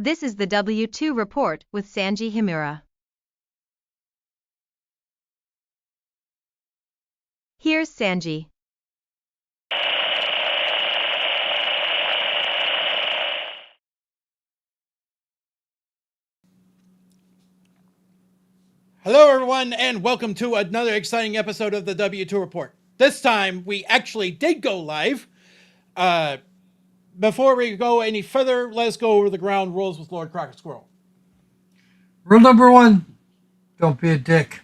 This is the W2 Report with Sanji Himura. Here's Sanji. Hello everyone, and welcome to another exciting episode of the W2 Report. This time, we actually did go live. Before we go any further, let's go over the ground rules with Lord Crocosquirrel. Rule number 1, don't be a dick.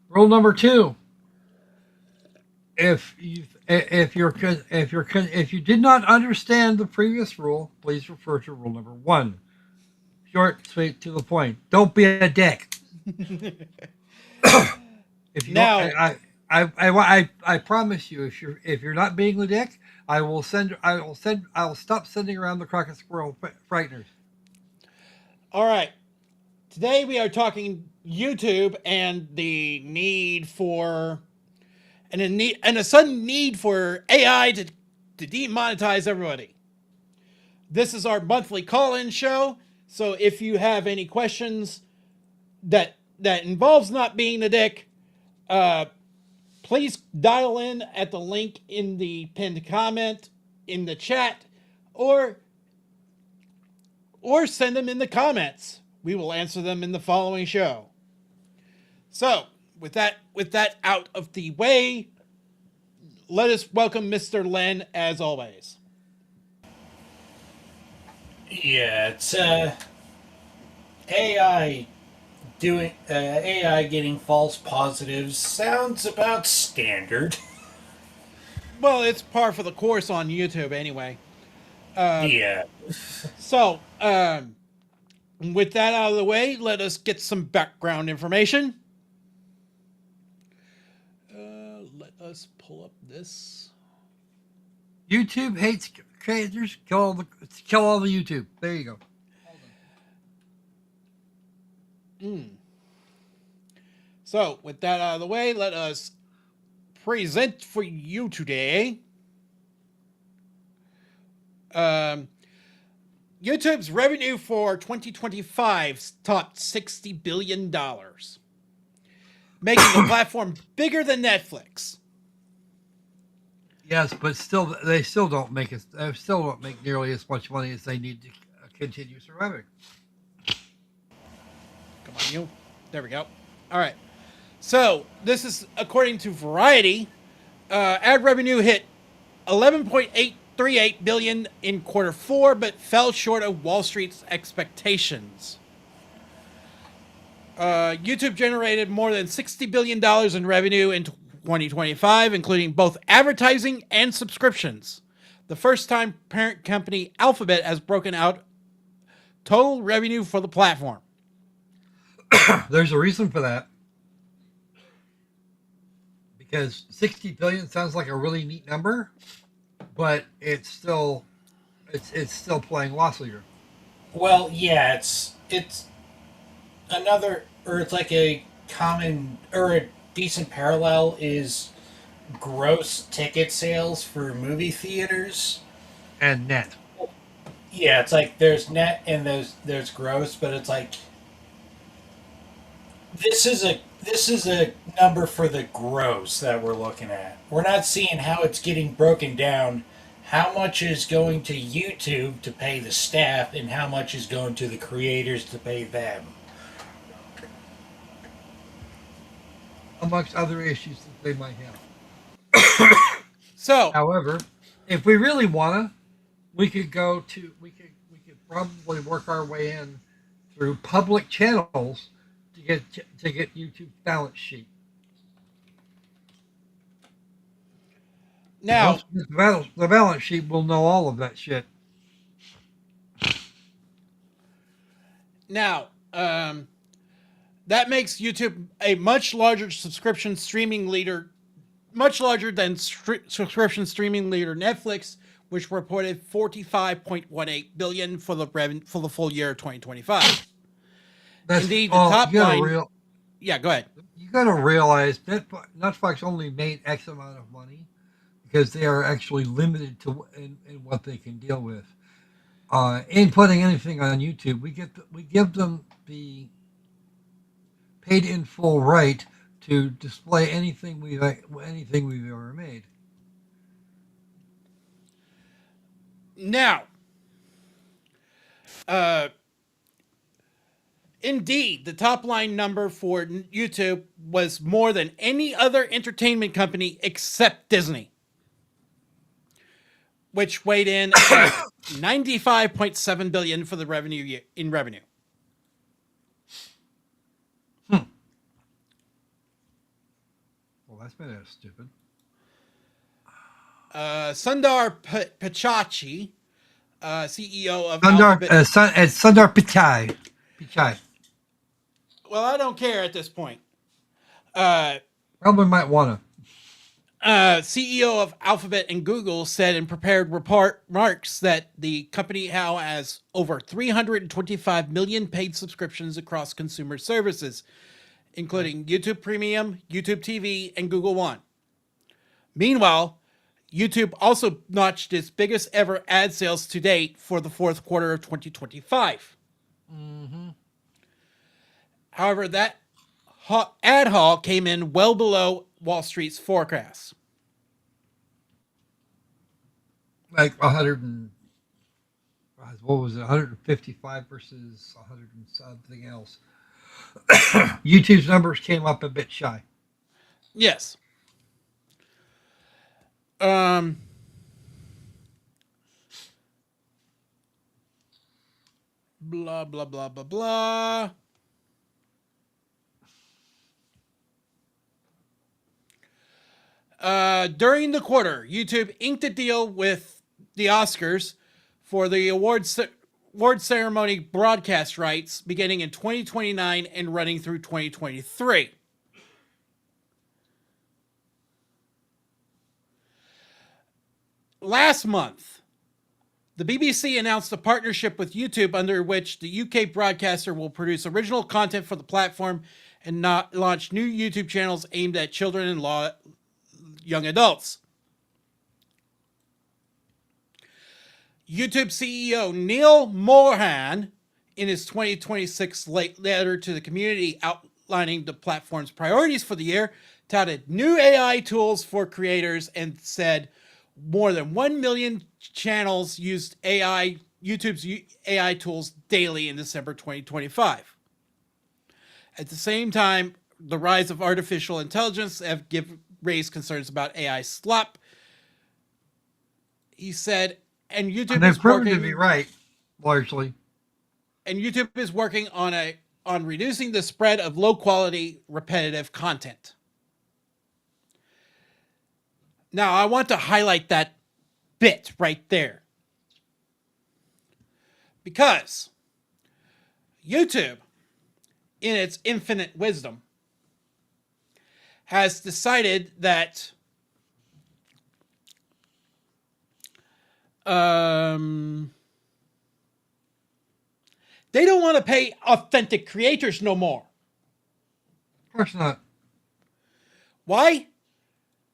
Rule number 2, if you did not understand the previous rule, please refer to rule number 1. Short, sweet, to the point. Don't be a dick. If you Now, I promise you, if you're not being the dick, I'll stop sending around the Crocosquirrel frighteners. all right. Today we are talking YouTube and the need for and a sudden need for AI to demonetize everybody. This is our monthly call-in show, so if you have any questions that involves not being a dick, please dial in at the link in the pinned comment in the chat, or send them in the comments. We will answer them in the following show. So, with that out of the way, let us welcome Mr. Len as always. Yeah, it's AI getting false positives sounds about standard. Well, it's par for the course on YouTube anyway. Yeah. So, with that out of the way, let us get some background information. Let us pull up this. YouTube hates creators. Kill all the YouTube. There you go. So, with that out of the way, let us present for you today YouTube's revenue for 2025 topped $60 billion, making the platform bigger than Netflix. Yes, but they still don't make nearly as much money as they need to continue surviving. Come on, you. There we go. All right. So, this is according to Variety. Ad revenue hit $11.838 billion in quarter 4, but fell short of Wall Street's expectations. YouTube generated more than $60 billion in revenue in 2025, including both advertising and subscriptions. The first time parent company Alphabet has broken out total revenue for the platform. There's a reason for that. Because 60 billion sounds like a really neat number, but it's still playing loss leader. Well, yeah, it's another, or it's like a common or a decent parallel is gross ticket sales for movie theaters And net. Yeah, it's like there's net and there's gross, but it's like this is a number for the gross that we're looking at. We're not seeing how it's getting broken down. How much is going to YouTube to pay the staff, and how much is going to the creators to pay them? Amongst other issues that they might have. So, however, if we really wanna, we could probably work our way in through public channels to get YouTube's balance sheet. now, the balance sheet will know all of that shit. Now, that makes YouTube a much larger subscription streaming leader, much larger than subscription streaming leader Netflix, which reported $45.18 billion for the full year of 2025. Indeed, the top line. Yeah, go ahead. You got to realize that Netflix only made X amount of money because they are actually limited to in what they can deal with. in putting anything on YouTube, we give them the paid in full right to display anything we've ever made. Now, indeed, the top line number for YouTube was more than any other entertainment company except Disney, which weighed in at $95.7 billion for the revenue in revenue. Well, that's been stupid. Sundar Pichai, CEO of Sundar Alphabet. Sundar Pichai. Well, I don't care at this point. Probably might wanna. CEO of Alphabet and Google said in prepared remarks that the company now has over 325 million paid subscriptions across consumer services, including YouTube Premium, YouTube TV, and Google One. Meanwhile, YouTube also notched its biggest ever ad sales to date for the fourth quarter of 2025. Mm-hmm. However, that ad haul came in well below Wall Street's forecasts. Like 100 and what was it? 155 versus 100 and something else. YouTube's numbers came up a bit shy. Yes. Blah, blah, blah, blah, blah. During the quarter, YouTube inked a deal with the Oscars for the award ceremony broadcast rights beginning in 2029 and running through 2023. Last month, the BBC announced a partnership with YouTube under which the UK broadcaster will produce original content for the platform and not launch new YouTube channels aimed at children and young adults. YouTube CEO Neil Mohan, in his 2026 letter to the community outlining the platform's priorities for the year, touted new AI tools for creators and said more than 1 million channels used YouTube's AI tools daily in December 2025. At the same time, the rise of artificial intelligence have raised concerns about AI slop. He said, and YouTube and is proven working to be right, largely. And YouTube is working on reducing the spread of low quality, repetitive content. Now, I want to highlight that bit right there. Because YouTube, in its infinite wisdom, has decided that they don't want to pay authentic creators no more. Of course not. Why?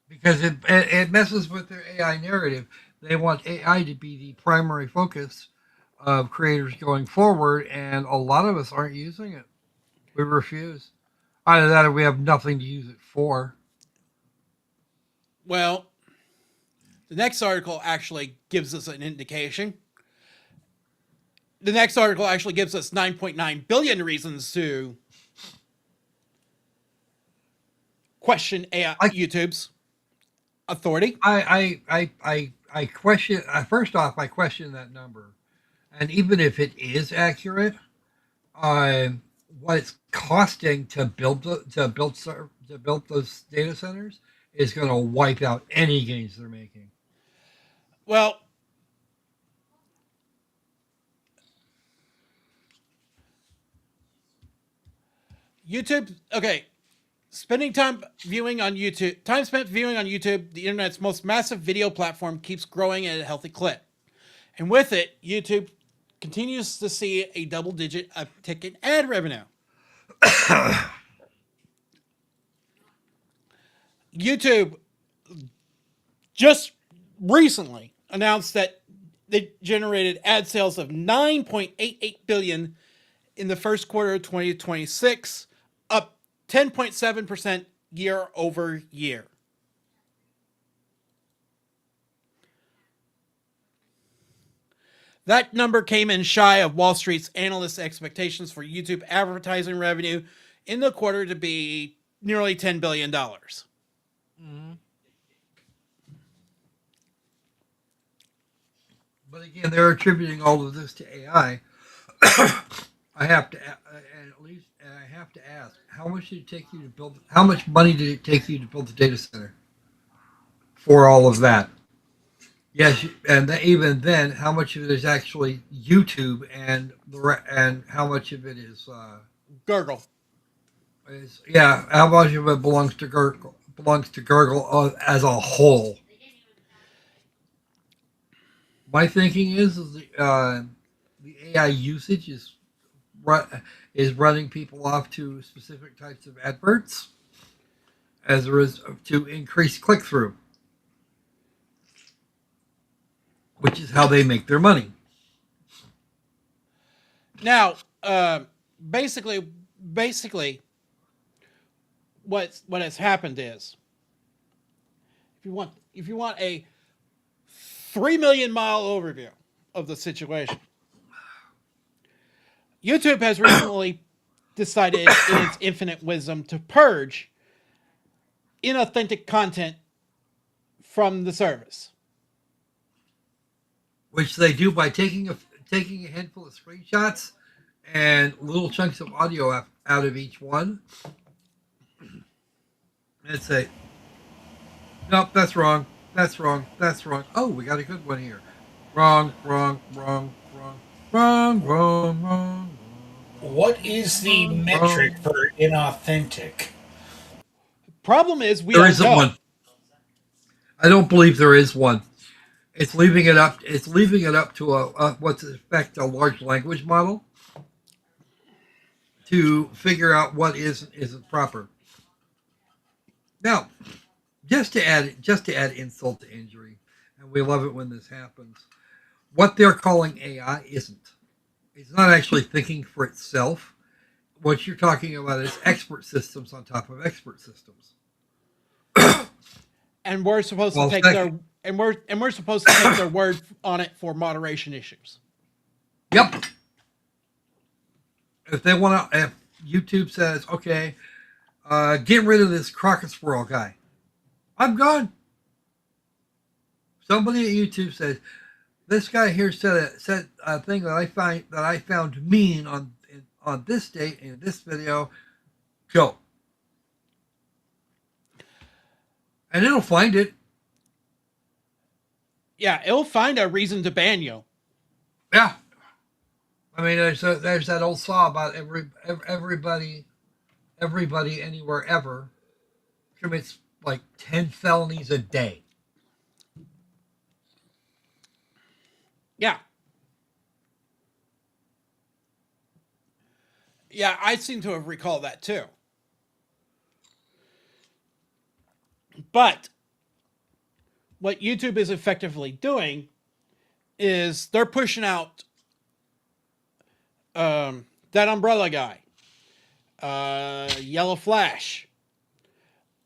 Because it messes with their AI narrative. They want AI to be the primary focus of creators going forward, and a lot of us aren't using it. We refuse. Either that or we have nothing to use it for. Well, the next article actually gives us an indication. The next article actually gives us 9.9 billion reasons to question AI, YouTube's authority. I question. First off, I question that number, and even if it is accurate, what it's costing to build those data centers is going to wipe out any gains they're making. Well, YouTube. Okay. Spending time viewing on YouTube, time spent viewing on YouTube, the internet's most massive video platform, keeps growing at a healthy clip. And with it, YouTube continues to see a double-digit uptick in ad revenue. YouTube just recently announced that they generated ad sales of 9.88 billion in the first quarter of 2026, up 10.7% year over year. That number came in shy of Wall Street's analysts' expectations for YouTube advertising revenue in the quarter to be nearly $10 billion. Mm-hmm. But again, they're attributing all of this to AI. I have to, and at least, and I have to ask, how much did it take you to build? How much money did it take you to build the data center for all of that? Yes, and even then, how much of it is actually YouTube, and and how much of it is Gurgle. How much of it belongs to Gurgle? Belongs to Gurgle as a whole. My thinking is the AI usage is running people off to specific types of adverts as there is to increase click through, which is how they make their money. Now, basically, what has happened is, if you want a 3 million-mile overview of the situation, YouTube has recently decided in its infinite wisdom to purge inauthentic content from the service, which they do by taking a handful of screenshots and little chunks of audio out of each one, and say, nope, that's wrong. That's wrong. That's wrong. Oh, we got a good one here. Wrong, wrong, wrong, wrong, wrong, wrong, wrong. What is the metric for inauthentic? Problem is there isn't one. I don't believe there is one. It's leaving it up. It's leaving it up to what's in effect a large language model to figure out what isn't proper. Now, just to add insult to injury, and we love it when this happens. What they're calling AI isn't. It's not actually thinking for itself. What you're talking about is expert systems on top of expert systems. And we're supposed to take we're supposed to take their word on it for moderation issues. Yep. If they want to, if YouTube says, okay, get rid of this Crocosquirrel guy, I'm gone. Somebody at YouTube says, this guy here said a thing that I found mean on this date in this video. Go. And it'll find it. Yeah, it'll find a reason to ban you. Yeah. I mean, there's that old saw about everybody anywhere ever commits like 10 felonies a day. Yeah. Yeah, I seem to have recalled that too. But what YouTube is effectively doing is they're pushing out that umbrella guy, Yellow Flash.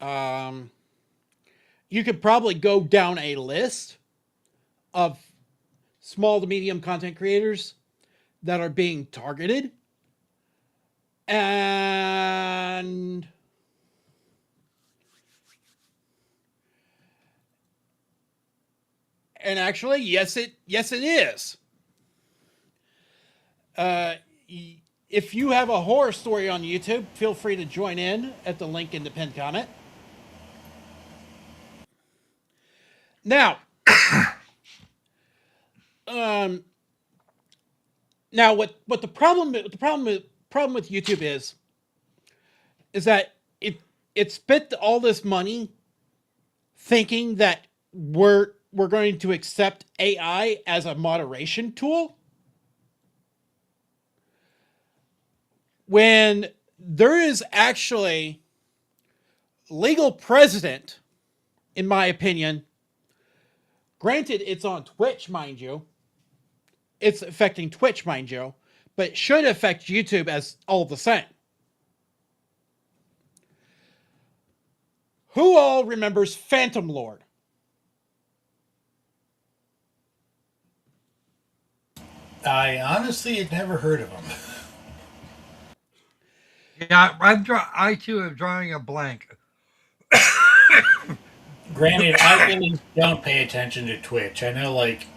You could probably go down a list of small to medium content creators that are being targeted. And actually, yes, it is. If you have a horror story on YouTube, feel free to join in at the link in the pinned comment. Now, what the problem with YouTube is that it spent all this money thinking that we're going to accept AI as a moderation tool, when there is actually legal precedent, in my opinion. Granted, it's on Twitch, mind you, it's affecting Twitch, mind you, but it should affect YouTube as all the same. Who all remembers Phantom Lord? I honestly had never heard of him. Yeah, I too am drawing a blank. Granted, I really don't pay attention to Twitch. I know like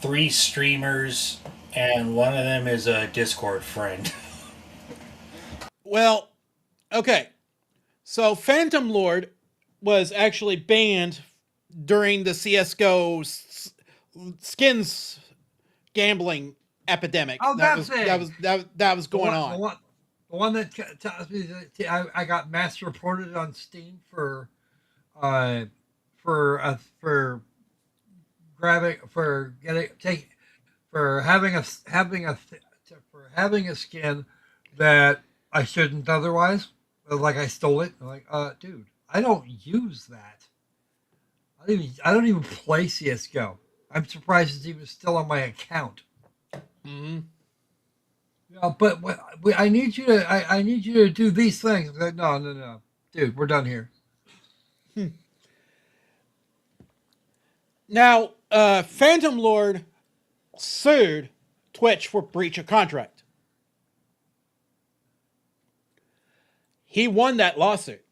3 streamers, and one of them is a Discord friend. Well, okay. So Phantom Lord was actually banned during the CS:GO skins gambling epidemic. Oh, that that's was it. that was going on. The one that tells me that I got mass reported on Steam for grabbing for having a skin that I shouldn't otherwise. Like I stole it. I'm like, dude, I don't use that. I don't even play CS:GO. I'm surprised it's even still on my account. Mm-hmm. Yeah, but I need you to I need you to do these things. Like, no, dude, we're done here. Now, Phantom Lord sued Twitch for breach of contract. He won that lawsuit.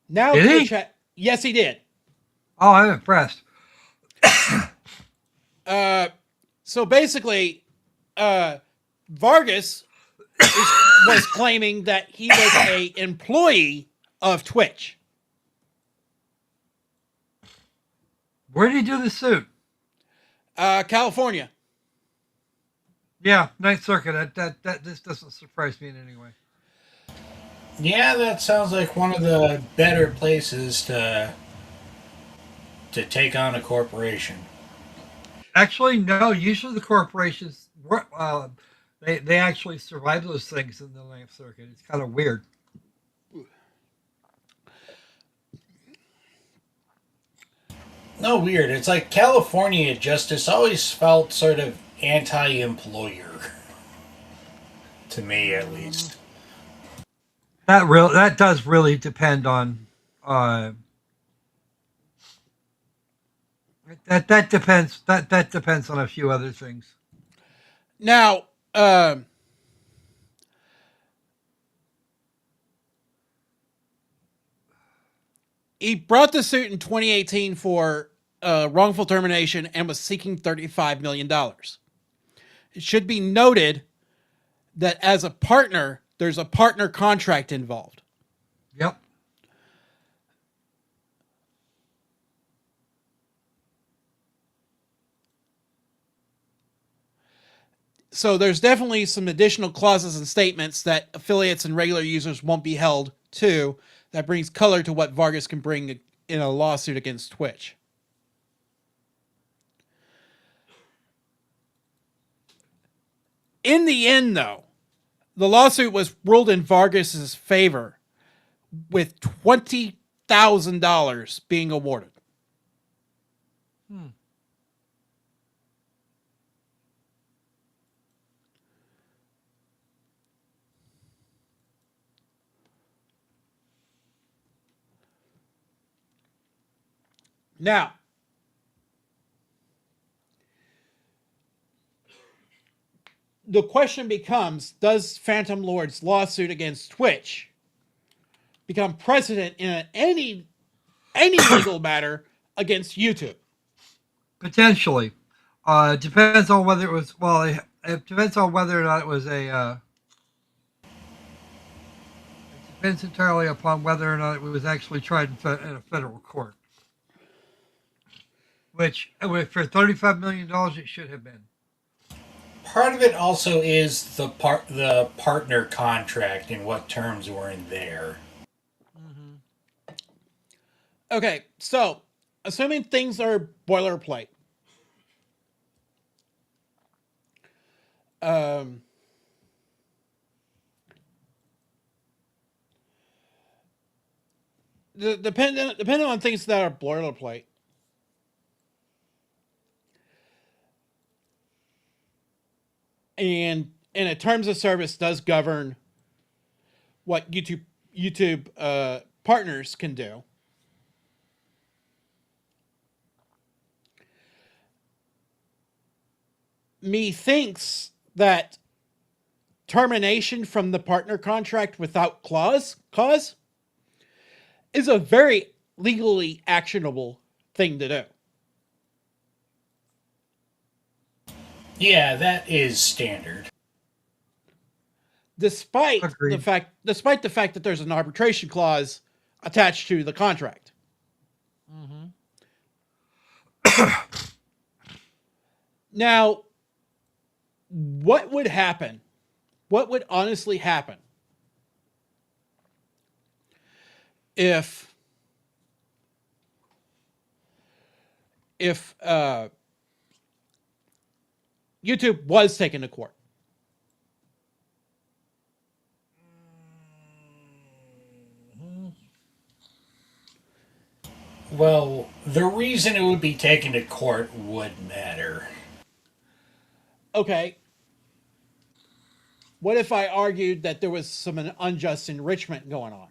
Now Did Twitch he? Yes, he did. Oh, I'm impressed. So basically, Vargas was claiming that he was a employee of Twitch. Where did he do the suit? California. Yeah, Ninth Circuit. That this doesn't surprise me in any way. Yeah, that sounds like one of the better places to take on a corporation. Actually, no. Usually the corporations they actually survive those things in the Ninth Circuit. It's kind of weird. No, weird. It's like California justice always felt sort of anti-employer. To me, at least. That does really depend on that depends on a few other things. Now, he brought the suit in 2018 for wrongful termination and was seeking $35 million. It should be noted that as a partner, there's a partner contract involved. Yep. So there's definitely some additional clauses and statements that affiliates and regular users won't be held to. That brings color to what Vargas can bring in a lawsuit against Twitch. In the end, though, the lawsuit was ruled in Vargas's favor, with $20,000 being awarded. Now, the question becomes, does Phantom Lord's lawsuit against Twitch become precedent in any legal matter against YouTube? Potentially. It depends on whether it was it depends on whether or not it was a it depends entirely upon whether or not it was actually tried in a federal court. Which for $35 million it should have been. Part of it also is the partner contract and what terms were in there. Okay, so assuming things are boilerplate, depending on things that are boilerplate, and a terms of service does govern what YouTube partners can do. Methinks that termination from the partner contract without cause is a very legally actionable thing to do. Yeah, that is standard. Despite Agreed. the fact that there's an arbitration clause attached to the contract. Now, what would happen? What would honestly happen if YouTube was taken to court? Well, the reason it would be taken to court would matter. Okay. What if I argued that there was some unjust enrichment going on?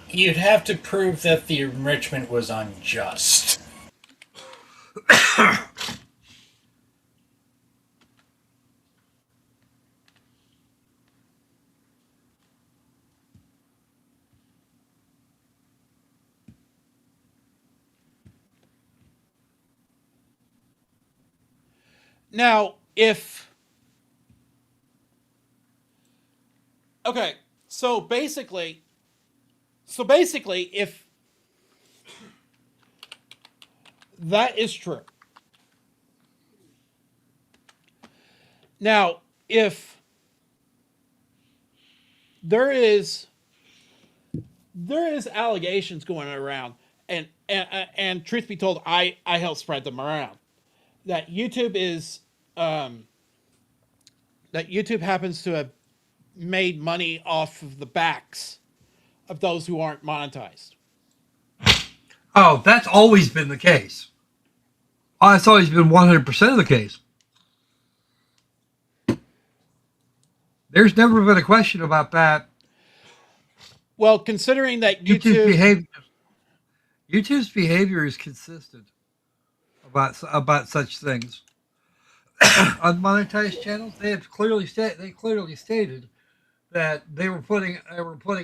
You'd have to prove that the enrichment was unjust. Now, okay, so basically, if that is true, now if there is allegations going around, and truth be told, I helped spread them around, that YouTube happens to have made money off of the backs of those who aren't monetized. Oh, that's always been the case. Oh, it's always been 100% of the case. There's never been a question about that. Well, considering that YouTube's behavior is consistent about such things. On monetized channels, they clearly stated that they were putting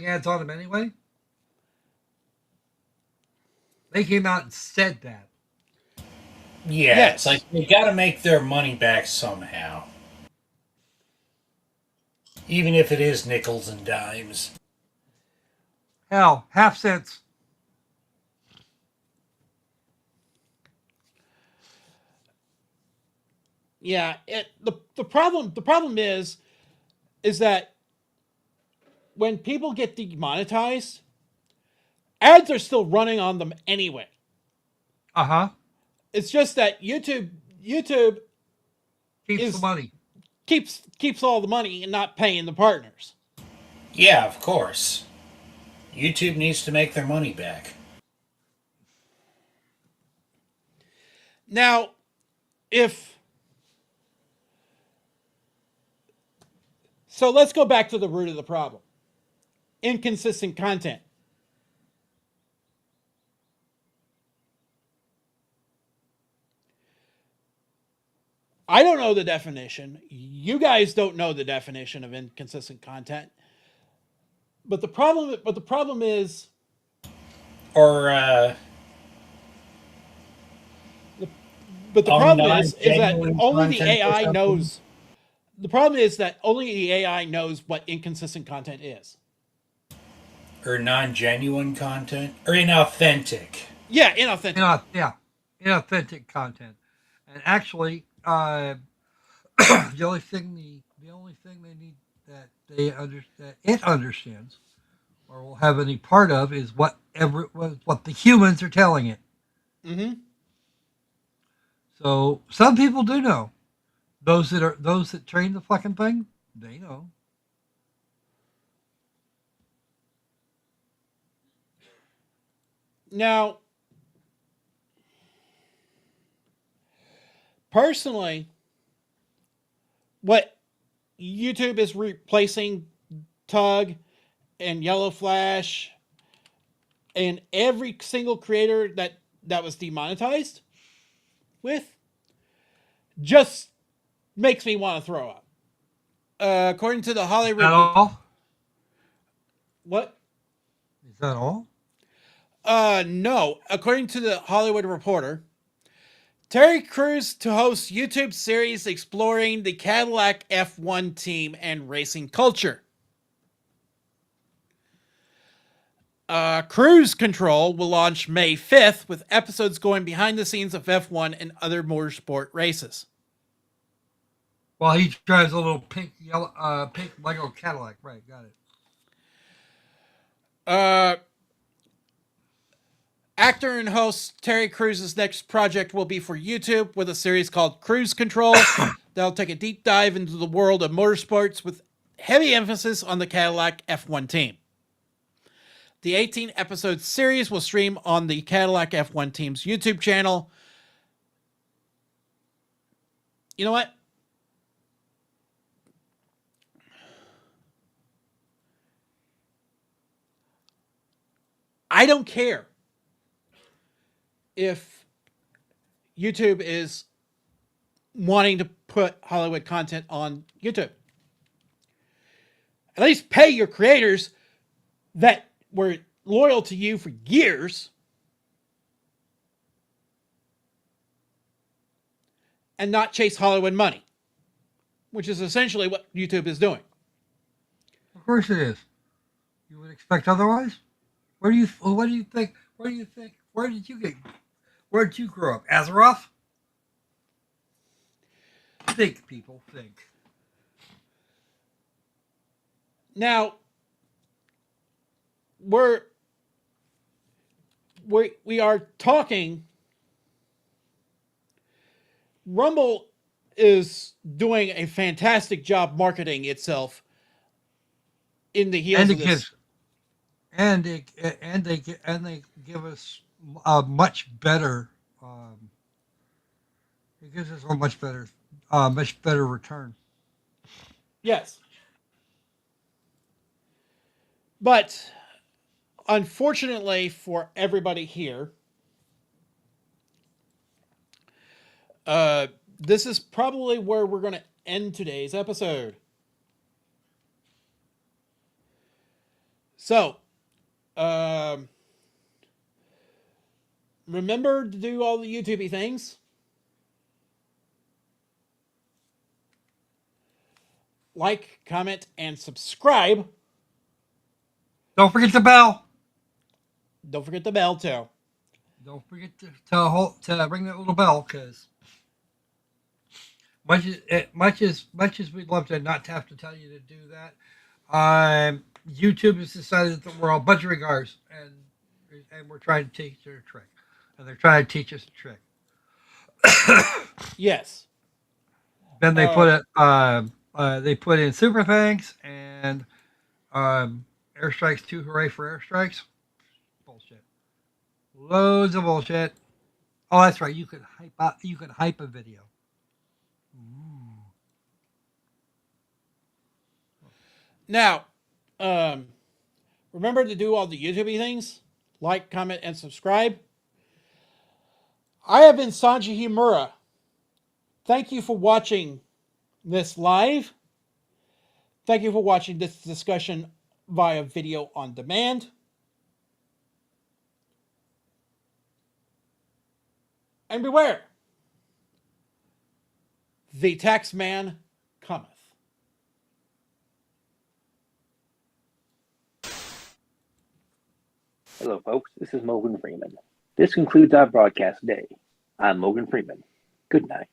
ads on them anyway. They came out and said that. Yeah, Yes. It's like they got to make their money back somehow. Even if it is nickels and dimes. Hell, half cents. Yeah, the problem is that when people get demonetized, ads are still running on them anyway. Uh-huh. It's just that YouTube Keeps the money. keeps all the money and not paying the partners. Yeah, of course. YouTube needs to make their money back. Now, so let's go back to the root of the problem. Inconsistent content. I don't know the definition. You guys don't know the definition of inconsistent content. But the problem is Or, but the problem is that non-genuine only the content or AI something? knows. The problem is that only the AI knows what inconsistent content is. or non-genuine content. Or inauthentic. Yeah, inauthentic. Inauthentic content. And actually, the only thing they need that it understands or will have any part of is what the humans are telling it. Mm-hmm. So some people do know. Those that train the fucking thing, they know. Now, personally, what YouTube is replacing Tug and Yellow Flash and every single creator that was demonetized with just makes me want to throw up. According to the Hollywood... Is that all? What? Is that all? No. According to the Hollywood Reporter, Terry Crews to host YouTube series exploring the Cadillac F1 team and racing culture. Cruise Control will launch May 5th with episodes going behind the scenes of F1 and other motorsport races. Well, he drives a little pink Lego Cadillac. Right, got it. Actor and host Terry Crews' next project will be for YouTube with a series called Cruise Control that'll take a deep dive into the world of motorsports with heavy emphasis on the Cadillac F1 team. The 18-episode series will stream on the Cadillac F1 team's YouTube channel. You know what? I don't care if YouTube is wanting to put Hollywood content on YouTube. At least pay your creators that were loyal to you for years and not chase Hollywood money, which is essentially what YouTube is doing. Of course it is. You would expect otherwise? What do you think? Where did you grow up? Azeroth? Think, people, think. Now, we are talking. Rumble is doing a fantastic job marketing itself in the heels of this. And they give us a much better. It gives us a much better return. Yes, but unfortunately for everybody here, this is probably where we're going to end today's episode. So, remember to do all the YouTube-y things. Like, comment, and subscribe. Don't forget the bell. Don't forget the bell, too. Don't forget to ring that little bell, because much as we'd love to not have to tell you to do that, YouTube has decided that we're all budgerigars, and we're trying to teach their trick, and they're trying to teach us a trick. Yes. Then they put in super thanks and airstrikes 2, hooray for airstrikes. Bullshit. Loads of bullshit. Oh, that's right. You could hype a video. Ooh. Now, remember to do all the YouTube things. Like, comment, and subscribe. I have been Sanji Himura. Thank you for watching this live. Thank you for watching this discussion via video on demand. And beware, the tax man cometh. Hello, folks. This is Morgan Freeman. This concludes our broadcast day. I'm Morgan Freeman. Good night.